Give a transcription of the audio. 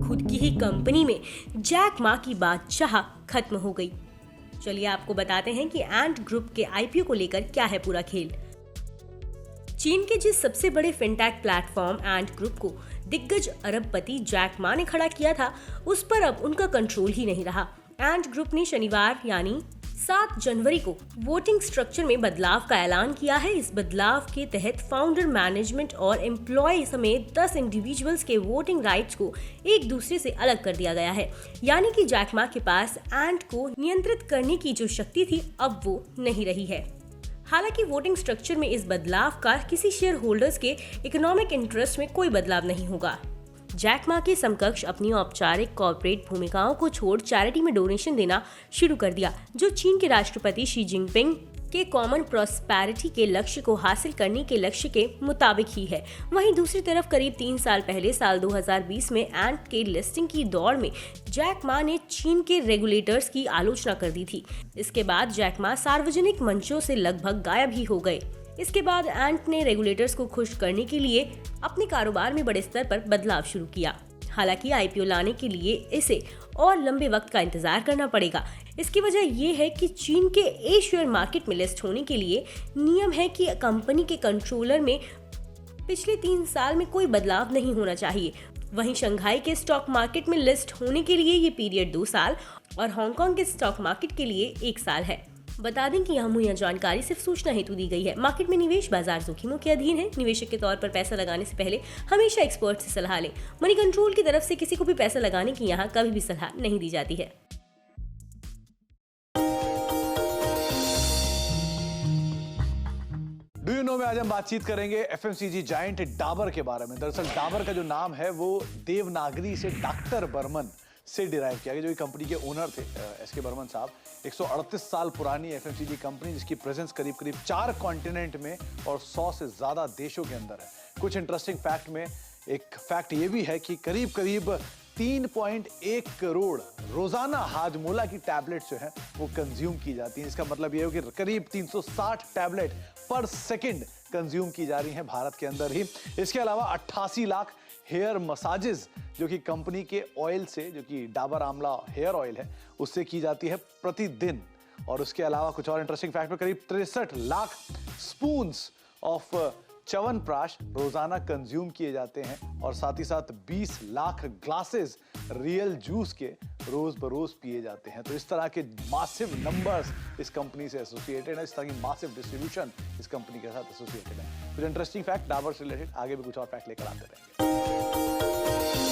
खुद की ही कंपनी में जैक मा की बादशाह खत्म हो गई। चलिए आपको बताते हैं कि एंट ग्रुप के आईपीओ को लेकर क्या है पूरा खेल। चीन के जिस सबसे बड़े फिनटेक प्लेटफॉर्म एंट ग्रुप को दिग्गज अरबपति जैक मा ने खड़ा किया था, उस पर अब उनका कंट्रोल ही नहीं रहा। एंट ग्रुप ने शनिवार यानी 7 जनवरी को वोटिंग स्ट्रक्चर में बदलाव का ऐलान किया है। इस बदलाव के तहत फाउंडर, मैनेजमेंट और एम्प्लॉय समेत 10 इंडिविजुअल्स के वोटिंग राइट्स को एक दूसरे से अलग कर दिया गया है। यानी कि जैक मा के पास एंट को नियंत्रित करने की जो शक्ति थी, अब वो नहीं रही है। हालांकि वोटिंग स्ट्रक्चर में इस बदलाव का किसी शेयर होल्डर्स के इकोनॉमिक इंटरेस्ट में कोई बदलाव नहीं होगा। जैक मा के समकक्ष अपनी औपचारिक कॉर्पोरेट भूमिकाओं को छोड़ चैरिटी में डोनेशन देना शुरू कर दिया, जो चीन के राष्ट्रपति शी जिनपिंग के कॉमन प्रॉस्पेरिटी के लक्ष्य को हासिल करने के लक्ष्य के मुताबिक ही है। वहीं दूसरी तरफ करीब 3 साल पहले साल 2020 में एंट के लिस्टिंग की दौड़ में जैक मा ने चीन के रेगुलेटर्स की आलोचना कर दी थी। इसके बाद जैक मा सार्वजनिक मंचों से लगभग गायब ही हो गए। इसके बाद एंट ने रेगुलेटर्स को खुश करने के लिए अपने कारोबार में बड़े स्तर पर बदलाव शुरू किया। हालांकि आईपीओ लाने के लिए इसे और लंबे वक्त का इंतजार करना पड़ेगा। इसकी वजह ये है कि चीन के ए शेयर मार्केट में लिस्ट होने के लिए नियम है कि कंपनी के कंट्रोलर में पिछले 3 साल में कोई बदलाव नहीं होना चाहिए। वहीं शंघाई के स्टॉक मार्केट में लिस्ट होने के लिए ये पीरियड 2 साल और हांगकांग के स्टॉक मार्केट के लिए 1 साल है। बता दें कि यह मुहैया जानकारी सिर्फ सूचना हेतु दी गई है। मार्केट में निवेश बाजार जोखिमों के अधीन है। निवेशक के तौर पर पैसा लगाने से पहले हमेशा एक्सपर्ट से सलाह लें। मनी कंट्रोल की तरफ से किसी को भी पैसा लगाने की यहाँ कभी भी सलाह नहीं दी जाती है। डू यू नो में आज हम बातचीत करेंगे एफएमसीजी जायंट डाबर के बारे में। दरअसल डाबर का जो नाम है वो देवनागरी से डॉक्टर बर्मन से डिराइव किया गया। जो कंपनी के ओनर थे एसके बर्मन साहब, 138 साल पुरानी एफएमसीजी कंपनी जिसकी प्रेजेंस करीब 4 कॉन्टिनेंट में और 100 से ज्यादा देशों के अंदर है। कुछ इंटरेस्टिंग फैक्ट में एक फैक्ट ये भी है कि करीब 3.1 करोड़ रोजाना हाजमोला की टैबलेट जो है वो कंज्यूम की जाती है। इसका मतलब ये है कि करीब 360 टैबलेट पर सेकंड कंज्यूम की जा रही हैं भारत के अंदर ही। इसके अलावा 88 लाख हेयर मसाजेस जो कि कंपनी के ऑयल से, जो कि डाबर आंवला हेयर ऑयल है, उससे की जाती है प्रतिदिन। और उसके अलावा कुछ और इंटरेस्टिंग फैक्ट में करीब 63 लाख स्पून्स ऑफ च्यवनप्राश रोजाना कंज्यूम किए जाते हैं और साथ ही साथ 20 लाख ग्लासेस रियल जूस के रोज बरोज पिए जाते हैं। तो इस तरह के मासिव नंबर्स इस कंपनी से एसोसिएटेड है, इस तरह की मासिव डिस्ट्रीब्यूशन इस कंपनी के साथ एसोसिएटेड है। कुछ इंटरेस्टिंग फैक्ट डाबर से रिलेटेड आगे भी कुछ और फैक्ट लेकर आते रहेंगे।